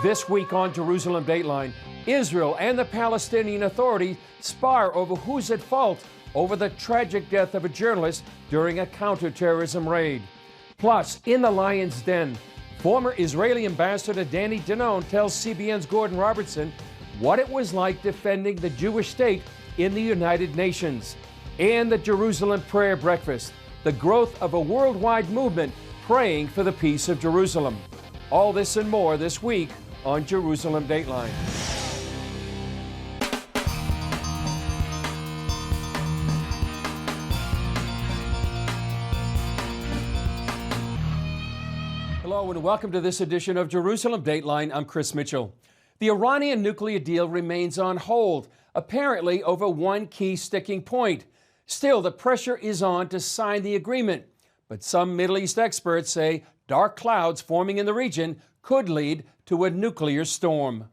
This week on Jerusalem Dateline, Israel and the Palestinian Authority spar over who's at fault over the tragic death of a journalist during a counterterrorism raid. Plus, in the lion's den, former Israeli ambassador Danny Danon tells CBN's Gordon Robertson what it was like defending the Jewish state in the United Nations. And the Jerusalem Prayer Breakfast, the growth of a worldwide movement praying for the peace of Jerusalem. All this and more this week on Jerusalem Dateline. Hello and welcome to this edition of Jerusalem Dateline. I'm Chris Mitchell. The Iranian nuclear deal remains on hold, apparently over one key sticking point. Still, the pressure is on to sign the agreement. But some Middle East experts say dark clouds forming in the region could lead to a nuclear storm.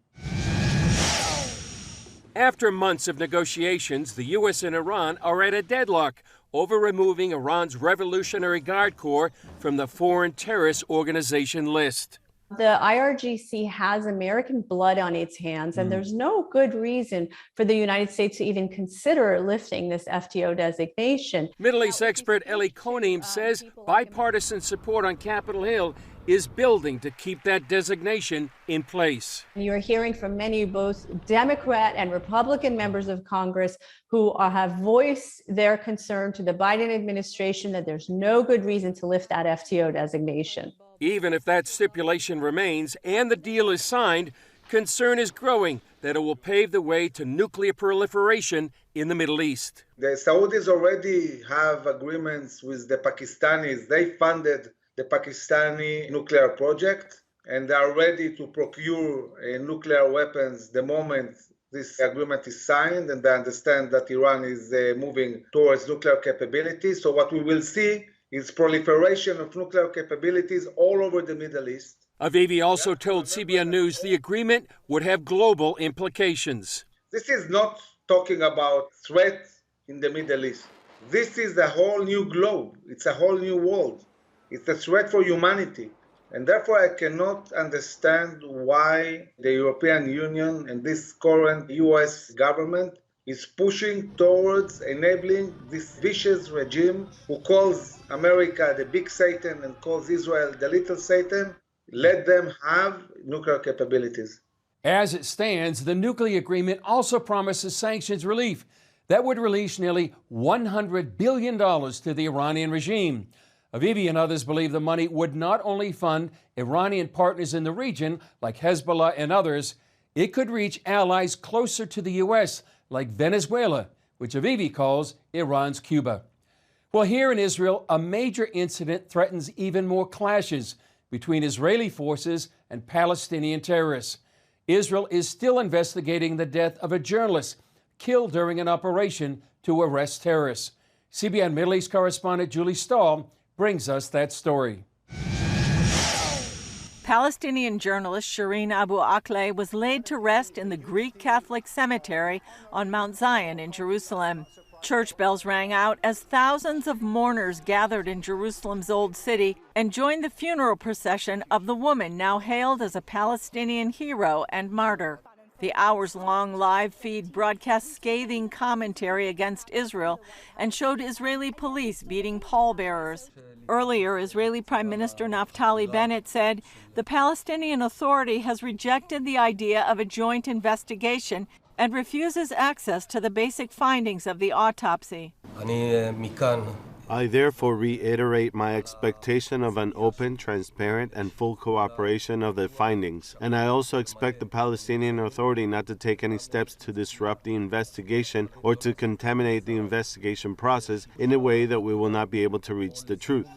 After months of negotiations, the U.S. and Iran are at a deadlock over removing Iran's Revolutionary Guard Corps from the Foreign Terrorist Organization list. The IRGC has American blood on its hands, and there's no good reason for the United States to even consider lifting this FTO designation. Middle East expert Eli Konim says bipartisan support on Capitol Hill is building to keep that designation in place. You're hearing from many, both Democrat and Republican members of Congress, who have voiced their concern to the Biden administration that there's no good reason to lift that FTO designation. Even if that stipulation remains and the deal is signed, concern is growing that it will pave the way to nuclear proliferation in the Middle East. The Saudis already have agreements with the Pakistanis. They funded the Pakistani nuclear project, and they are ready to procure nuclear weapons the moment this agreement is signed, and they understand that Iran is moving towards nuclear capabilities. So what we will see is proliferation of nuclear capabilities all over the Middle East. Avivi also told CBN News the agreement would have global implications. This is not talking about threat in the Middle East. This is a whole new globe. It's a whole new world. It's a threat for humanity. And therefore, I cannot understand why the European Union and this current US government is pushing towards enabling this vicious regime who calls America the big Satan and calls Israel the little Satan. Let them have nuclear capabilities. As it stands, the nuclear agreement also promises sanctions relief that would release nearly $100 billion to the Iranian regime. Avivi and others believe the money would not only fund Iranian partners in the region, like Hezbollah and others, it could reach allies closer to the U.S., like Venezuela, which Avivi calls Iran's Cuba. Well, here in Israel, a major incident threatens even more clashes between Israeli forces and Palestinian terrorists. Israel is still investigating the death of a journalist killed during an operation to arrest terrorists. CBN Middle East correspondent Julie Stahl brings us that story. Palestinian journalist Shireen Abu Akleh was laid to rest in the Greek Catholic cemetery on Mount Zion in Jerusalem. Church bells rang out as thousands of mourners gathered in Jerusalem's Old City and joined the funeral procession of the woman now hailed as a Palestinian hero and martyr. The hours-long live feed broadcast scathing commentary against Israel and showed Israeli police beating pallbearers. Earlier, Israeli Prime Minister Naftali Bennett said the Palestinian Authority has rejected the idea of a joint investigation and refuses access to the basic findings of the autopsy. I therefore reiterate my expectation of an open, transparent, and full cooperation of the findings. And I also expect the Palestinian Authority not to take any steps to disrupt the investigation or to contaminate the investigation process in a way that we will not be able to reach the truth.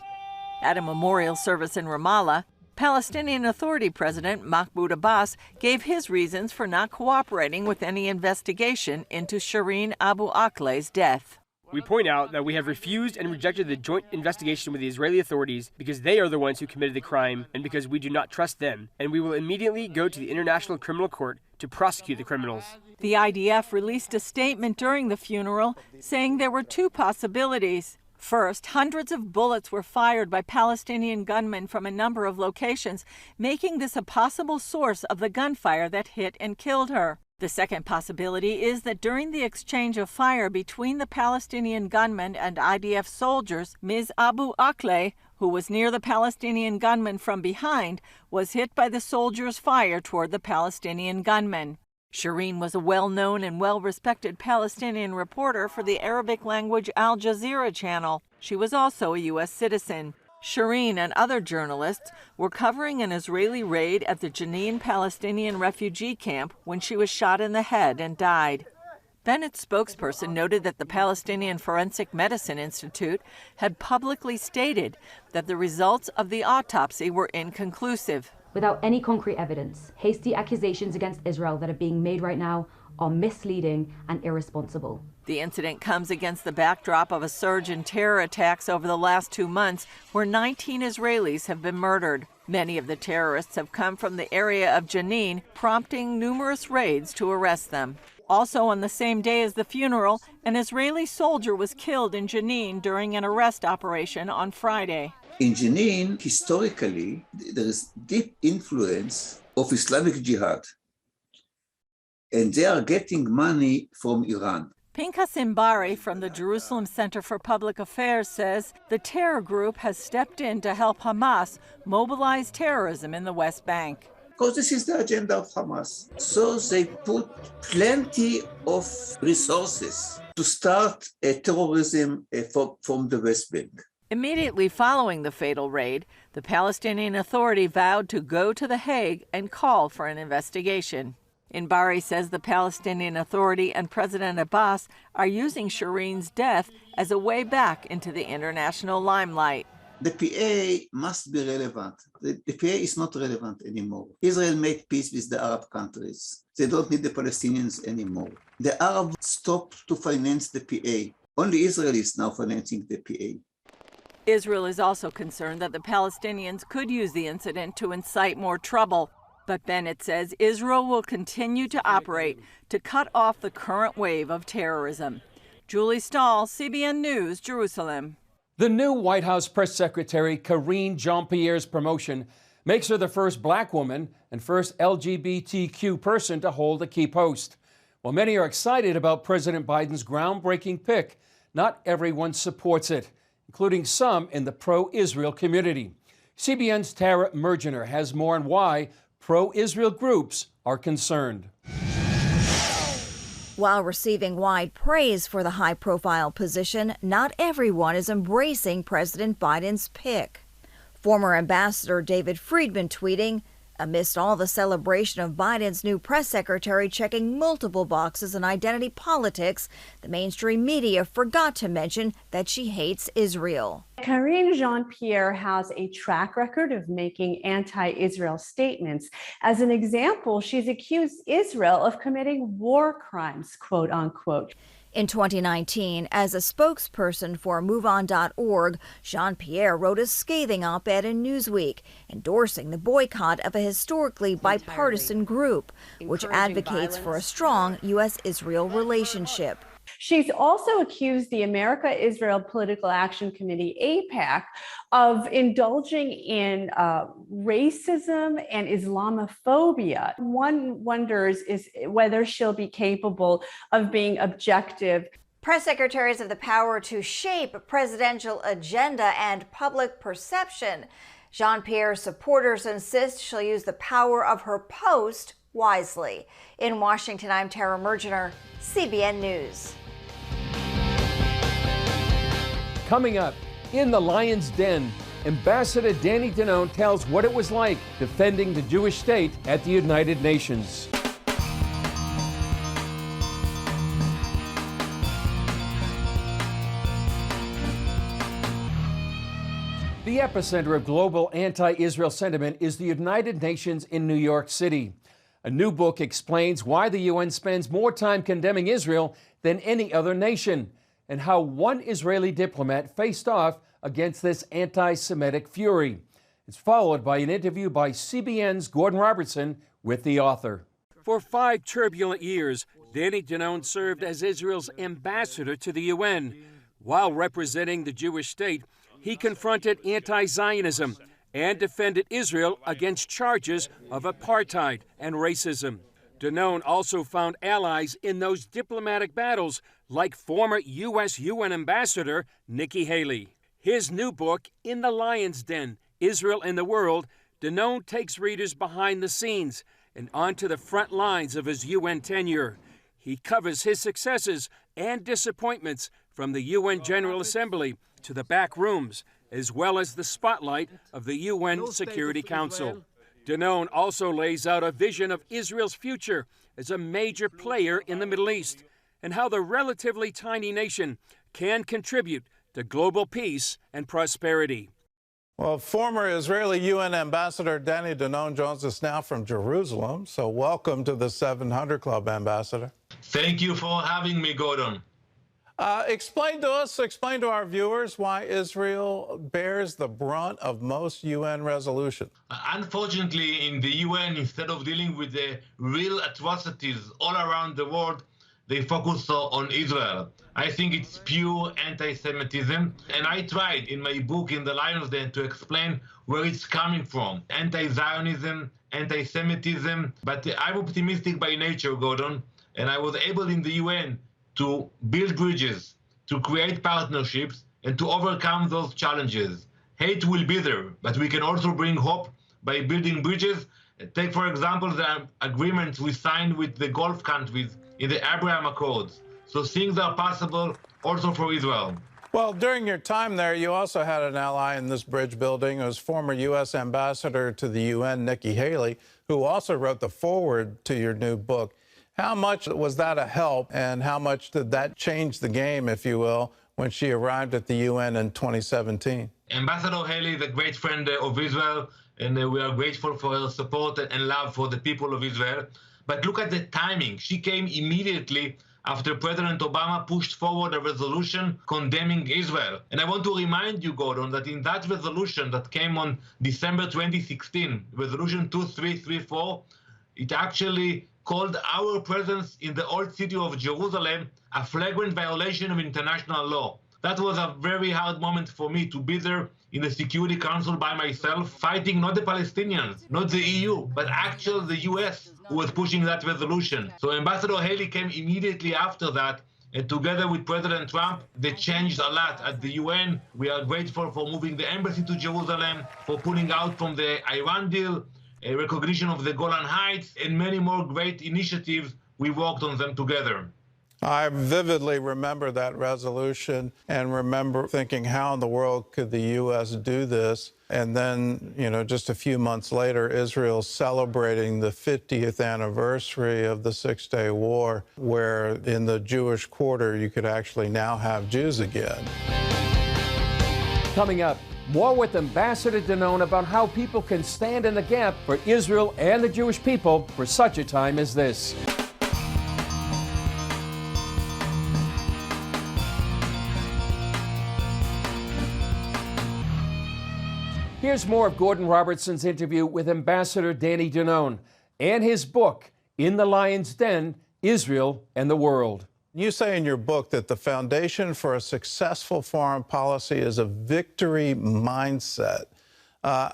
At a memorial service in Ramallah, Palestinian Authority President Mahmoud Abbas gave his reasons for not cooperating with any investigation into Shireen Abu Akleh's death. We point out that we have refused and rejected the joint investigation with the Israeli authorities because they are the ones who committed the crime and because we do not trust them, and we will immediately go to the International Criminal Court to prosecute the criminals. The IDF released a statement during the funeral saying there were two possibilities. First, hundreds of bullets were fired by Palestinian gunmen from a number of locations, making this a possible source of the gunfire that hit and killed her. The second possibility is that during the exchange of fire between the Palestinian gunmen and IDF soldiers, Ms. Abu Akleh, who was near the Palestinian gunman from behind, was hit by the soldiers' fire toward the Palestinian gunmen. Shireen was a well-known and well-respected Palestinian reporter for the Arabic-language Al Jazeera channel. She was also a U.S. citizen. Shireen and other journalists were covering an Israeli raid at the Jenin Palestinian refugee camp when she was shot in the head and died. Bennett's spokesperson noted that the Palestinian Forensic Medicine Institute had publicly stated that the results of the autopsy were inconclusive. Without any concrete evidence, hasty accusations against Israel that are being made right now are misleading and irresponsible. The incident comes against the backdrop of a surge in terror attacks over the last 2 months, where 19 Israelis have been murdered. Many of the terrorists have come from the area of Jenin, prompting numerous raids to arrest them. Also on the same day as the funeral, an Israeli soldier was killed in Jenin during an arrest operation on Friday. In Jenin, historically, there is deep influence of Islamic Jihad, and they are getting money from Iran. Pinchas Imbari from the Jerusalem Center for Public Affairs says the terror group has stepped in to help Hamas mobilize terrorism in the West Bank. Because this is the agenda of Hamas. So they put plenty of resources to start terrorism from the West Bank. Immediately following the fatal raid, the Palestinian Authority vowed to go to The Hague and call for an investigation. Inbari says the Palestinian Authority and President Abbas are using Shireen's death as a way back into the international limelight. The PA must be relevant. The PA is not relevant anymore. Israel made peace with the Arab countries. They don't need the Palestinians anymore. The Arabs stopped to finance the PA. Only Israel is now financing the PA. Israel is also concerned that the Palestinians could use the incident to incite more trouble. But Bennett says Israel will continue to operate to cut off the current wave of terrorism. Julie Stahl, CBN News, Jerusalem. The new White House press secretary, Karine Jean-Pierre's promotion, makes her the first black woman and first LGBTQ person to hold a key post. While many are excited about President Biden's groundbreaking pick, not everyone supports it, including some in the pro-Israel community. CBN's Tara Mergener has more on why pro-Israel groups are concerned. While receiving wide praise for the high-profile position, not everyone is embracing President Biden's pick. Former Ambassador David Friedman tweeting, amidst all the celebration of Biden's new press secretary checking multiple boxes in identity politics, the mainstream media forgot to mention that she hates Israel. Karine Jean-Pierre has a track record of making anti-Israel statements. As an example, she's accused Israel of committing war crimes, quote unquote. In 2019, as a spokesperson for MoveOn.org, Jean-Pierre wrote a scathing op-ed in Newsweek, endorsing the boycott of a historically bipartisan group, which advocates for a strong U.S.-Israel relationship. She's also accused the America-Israel Political Action Committee, AIPAC, of indulging in racism and Islamophobia. One wonders is whether she'll be capable of being objective. Press secretaries have the power to shape a presidential agenda and public perception. Jean-Pierre's supporters insist she'll use the power of her post wisely. In Washington, I'm Tara Mergener, CBN News. Coming up, in the Lion's Den, Ambassador Danny Danon tells what it was like defending the Jewish state at the United Nations. The epicenter of global anti-Israel sentiment is the United Nations in New York City. A new book explains why the UN spends more time condemning Israel than any other nation, and how one Israeli diplomat faced off against this anti-Semitic fury. It's followed by an interview by CBN's Gordon Robertson with the author. For 5 turbulent years, Danny Danon served as Israel's ambassador to the UN. While representing the Jewish state, he confronted anti-Zionism and defended Israel against charges of apartheid and racism. Danone also found allies in those diplomatic battles, like former U.S. UN Ambassador Nikki Haley. His new book, In the Lion's Den, Israel and the World, Danone takes readers behind the scenes and onto the front lines of his UN tenure. He covers his successes and disappointments from the UN General Assembly to the back rooms, as well as the spotlight of the UN Security Council. Danone also lays out a vision of Israel's future as a major player in the Middle East and how the relatively tiny nation can contribute to global peace and prosperity. Well, former Israeli UN Ambassador Danny Danone joins us now from Jerusalem. So welcome to the 700 Club, Ambassador. Thank you for having me, Gordon. Explain to our viewers why Israel bears the brunt of most UN resolutions. Unfortunately, in the UN, instead of dealing with the real atrocities all around the world, they focus on Israel. I think it's pure anti-Semitism, and I tried in my book, In the Lion's Den, to explain where it's coming from. Anti-Zionism, anti-Semitism, but I'm optimistic by nature, Gordon, and I was able in the UN to build bridges, to create partnerships, and to overcome those challenges. Hate will be there, but we can also bring hope by building bridges. Take, for example, the agreements we signed with the Gulf countries in the Abraham Accords. So things are possible also for Israel. Well, during your time there, you also had an ally in this bridge building. It was former U.S. Ambassador to the UN, Nikki Haley, who also wrote the foreword to your new book. How much was that a help, and how much did that change the game, if you will, when she arrived at the UN in 2017? Ambassador Haley is a great friend of Israel, and we are grateful for her support and love for the people of Israel. But look at the timing. She came immediately after President Obama pushed forward a resolution condemning Israel. And I want to remind you, Gordon, that in that resolution that came on December 2016, Resolution 2334, it actually called our presence in the old city of Jerusalem a flagrant violation of international law. That was a very hard moment for me to be there in the Security Council by myself, fighting not the Palestinians, not the EU, but actually the US who was pushing that resolution. So Ambassador Haley came immediately after that, and together with President Trump, they changed a lot at the UN. We are grateful for moving the embassy to Jerusalem, for pulling out from the Iran deal, a recognition of the Golan Heights, and many more great initiatives. We worked on them together. I vividly remember that resolution and remember thinking, how in the world could the U.S. do this? And then, you know, just a few months later, Israel celebrating the 50th anniversary of the Six-Day War, where in the Jewish quarter, you could actually now have Jews again. Coming up, more with Ambassador Danone about how people can stand in the gap for Israel and the Jewish people for such a time as this. Here's more of Gordon Robertson's interview with Ambassador Danny Danone and his book, In the Lion's Den, Israel and the World. You say in your book that the foundation for a successful foreign policy is a victory mindset.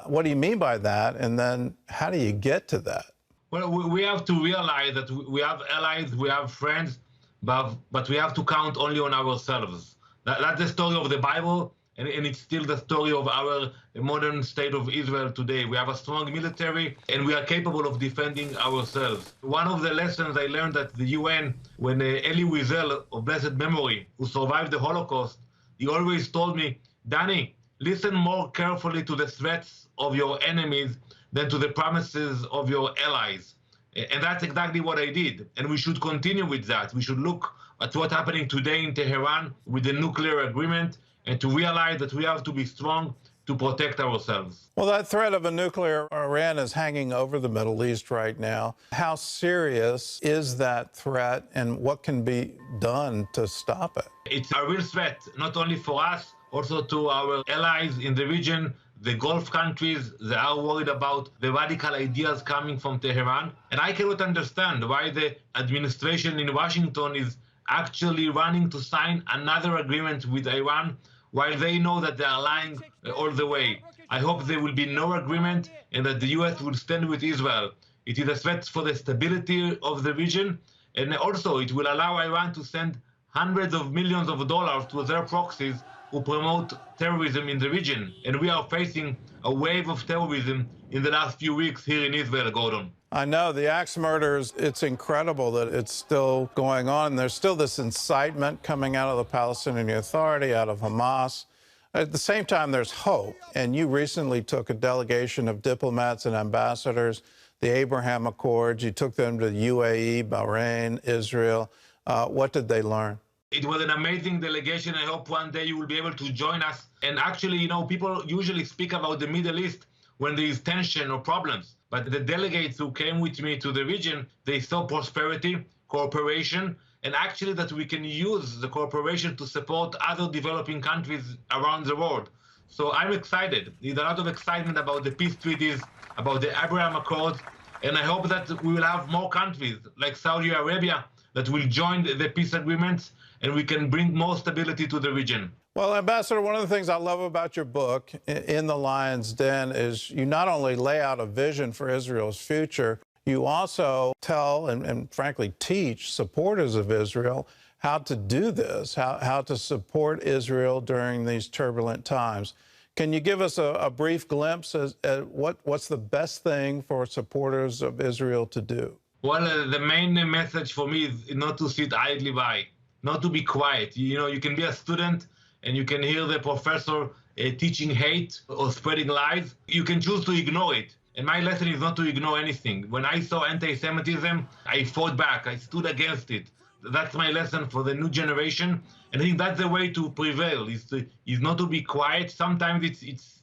What do you mean by that? And then how do you get to that? Well, we have to realize that we have allies, we have friends, but we have to count only on ourselves. That's the story of the Bible. And it's still the story of our modern state of Israel today. We have a strong military, and we are capable of defending ourselves. One of the lessons I learned at the UN, when Elie Wiesel, of blessed memory, who survived the Holocaust, he always told me, Danny, listen more carefully to the threats of your enemies than to the promises of your allies. And that's exactly what I did. And we should continue with that. We should look at what's happening today in Tehran with the nuclear agreement, and to realize that we have to be strong to protect ourselves. Well, that threat of a nuclear Iran is hanging over the Middle East right now. How serious is that threat, and what can be done to stop it? It's a real threat, not only for us, also to our allies in the region. The Gulf countries, they are worried about the radical ideas coming from Tehran. And I cannot understand why the administration in Washington is actually running to sign another agreement with Iran while they know that they are lying all the way. I hope there will be no agreement and that the US will stand with Israel. It is a threat for the stability of the region, and also it will allow Iran to send hundreds of millions of dollars to their proxies who promote terrorism in the region. And we are facing a wave of terrorism in the last few weeks here in Israel, Gordon. I know the axe murders, it's incredible that it's still going on. There's still this incitement coming out of the Palestinian Authority, out of Hamas. At the same time, there's hope. And you recently took a delegation of diplomats and ambassadors, the Abraham Accords. You took them to UAE, Bahrain, Israel. What did they learn? It was an amazing delegation. I hope one day you will be able to join us. And actually, you know, people usually speak about the Middle East when there is tension or problems. But the delegates who came with me to the region, they saw prosperity, cooperation, and actually that we can use the cooperation to support other developing countries around the world. So I'm excited. There's a lot of excitement about the peace treaties, about the Abraham Accords, and I hope that we will have more countries like Saudi Arabia that will join the peace agreements, and we can bring more stability to the region. Well, Ambassador, one of the things I love about your book, In the Lion's Den, is you not only lay out a vision for Israel's future, you also tell and frankly teach supporters of Israel how to do this, how to support Israel during these turbulent times. Can you give us a brief glimpse at what's the best thing for supporters of Israel to do? Well, the main message for me is not to sit idly by, not to be quiet. You know, you can be a student and you can hear the professor teaching hate or spreading lies. You can choose to ignore it. And my lesson is not to ignore anything. When I saw anti-Semitism, I fought back. I stood against it. That's my lesson for the new generation. And I think that's the way to prevail, is not to be quiet. Sometimes it's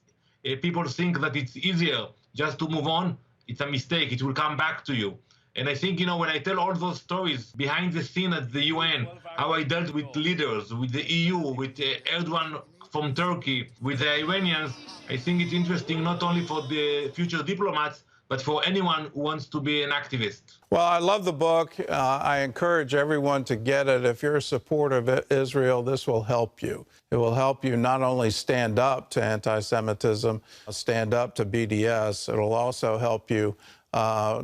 people think that it's easier just to move on. It's a mistake. It will come back to you. And I think, you know, when I tell all those stories behind the scene at the UN, how I dealt with leaders, with the EU, with Erdogan from Turkey, with the Iranians, I think it's interesting not only for the future diplomats, but for anyone who wants to be an activist. Well, I love the book. I encourage everyone to get it. If you're a supporter of Israel, this will help you. It will help you not only stand up to anti-Semitism, stand up to BDS, it'll also help you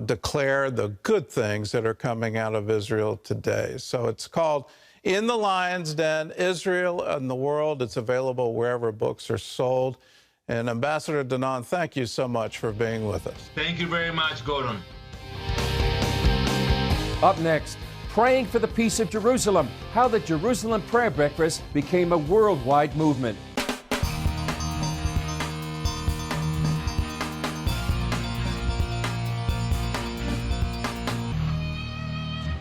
declare the good things that are coming out of Israel today. So it's called In the Lion's Den, Israel and the World. It's available wherever books are sold. And Ambassador Danon, thank you so much for being with us. Thank you very much, Gordon. Up next, praying for the peace of Jerusalem, how the Jerusalem Prayer Breakfast became a worldwide movement.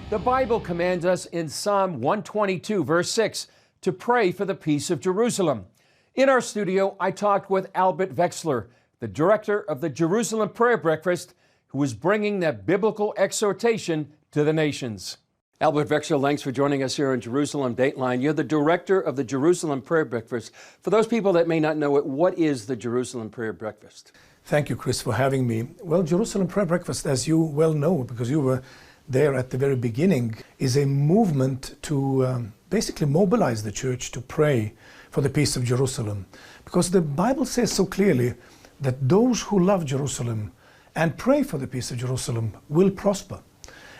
The Bible commands us in Psalm 122, verse 6, to pray for the peace of Jerusalem. In our studio, I talked with Albert Wexler, the director of the Jerusalem Prayer Breakfast, who is bringing that biblical exhortation to the nations. Albert Wexler, thanks for joining us here on Jerusalem Dateline. You're the director of the Jerusalem Prayer Breakfast. For those people that may not know it, what is the Jerusalem Prayer Breakfast? Thank you, Chris, for having me. Well, Jerusalem Prayer Breakfast, as you well know, because you were there at the very beginning, is a movement to basically mobilize the church to pray for the peace of Jerusalem. Because the Bible says so clearly that those who love Jerusalem and pray for the peace of Jerusalem will prosper.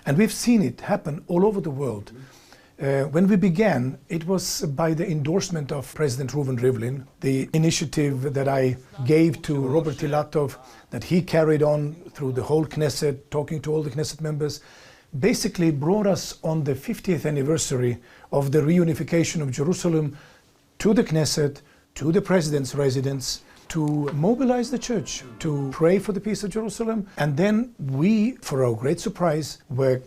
And we've seen it happen all over the world. When we began, it was by the endorsement of President Reuven Rivlin, the initiative that I gave to Robert Ilatov, that he carried on through the whole Knesset, talking to all the Knesset members, basically brought us on the 50th anniversary of the reunification of Jerusalem to the Knesset, to the President's residence, to mobilize the church, to pray for the peace of Jerusalem. And then we, for our great surprise, were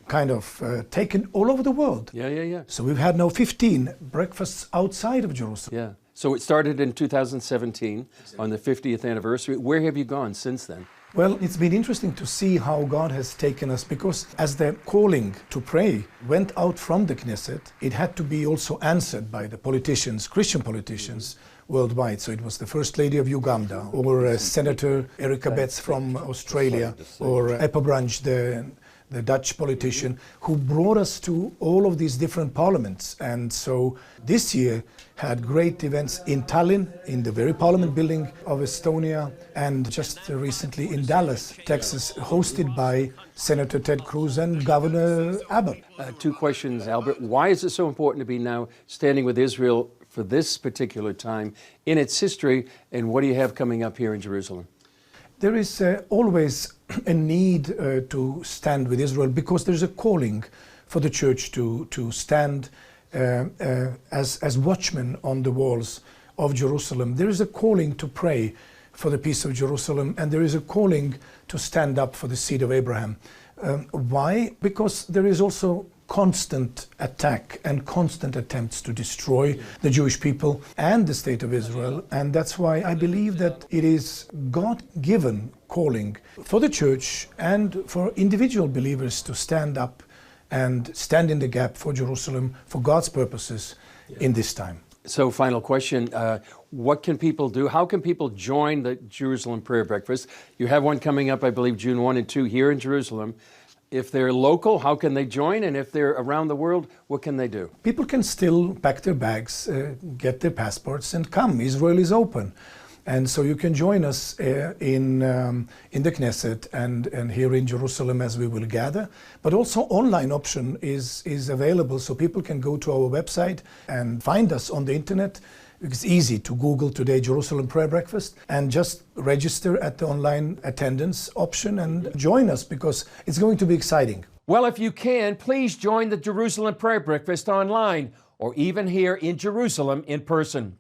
kind of taken all over the world. Yeah. So we've had now 15 breakfasts outside of Jerusalem. Yeah. So it started in 2017 on the 50th anniversary. Where have you gone since then? Well, it's been interesting to see how God has taken us, because as the calling to pray went out from the Knesset, it had to be also answered by the politicians, Christian politicians worldwide. So it was the First Lady of Uganda, or Senator Erika Betts from Australia, or Eppa Branch, the the Dutch politician, who brought us to all of these different parliaments. And so this year had great events in Tallinn, in the very parliament building of Estonia, and just recently in Dallas, Texas, hosted by Senator Ted Cruz and Governor Abbott. Two questions, Albert. Why is it so important to be now standing with Israel for this particular time in its history, and what do you have coming up here in Jerusalem? There is always a need to stand with Israel because there's a calling for the church to stand as watchmen on the walls of Jerusalem. There is a calling to pray for the peace of Jerusalem, and there is a calling to stand up for the seed of Abraham. Why? Because there is also constant attack and constant attempts to destroy the Jewish people and the state of Israel. And that's why I believe that it is God-given calling for the church and for individual believers to stand up and stand in the gap for Jerusalem, for God's purposes in this time. So, final question, what can people do? How can people join the Jerusalem Prayer Breakfast? You have one coming up, I believe, June 1 and 2 here in Jerusalem. If they're local, how can they join? And if they're around the world, what can they do? People can still pack their bags, get their passports, and come. Israel is open. And so you can join us in the Knesset and here in Jerusalem as we will gather. But also online option is available, so people can go to our website and find us on the internet. It's easy to Google today Jerusalem Prayer Breakfast and just register at the online attendance option and join us, because it's going to be exciting. Well, if you can, please join the Jerusalem Prayer Breakfast online or even here in Jerusalem in person.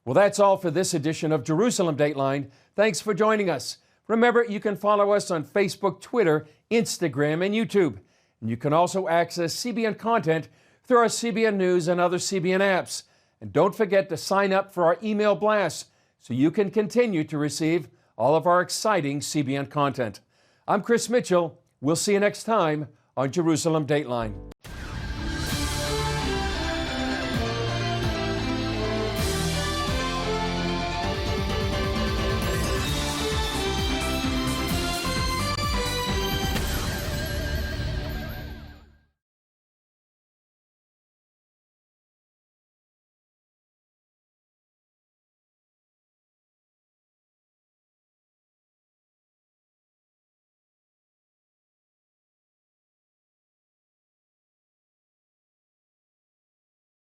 Well, that's all for this edition of Jerusalem Dateline. Thanks for joining us. Remember, you can follow us on Facebook, Twitter, Instagram, and YouTube. And you can also access CBN content through our CBN News and other CBN apps. And don't forget to sign up for our email blasts so you can continue to receive all of our exciting CBN content. I'm Chris Mitchell. We'll see you next time on Jerusalem Dateline.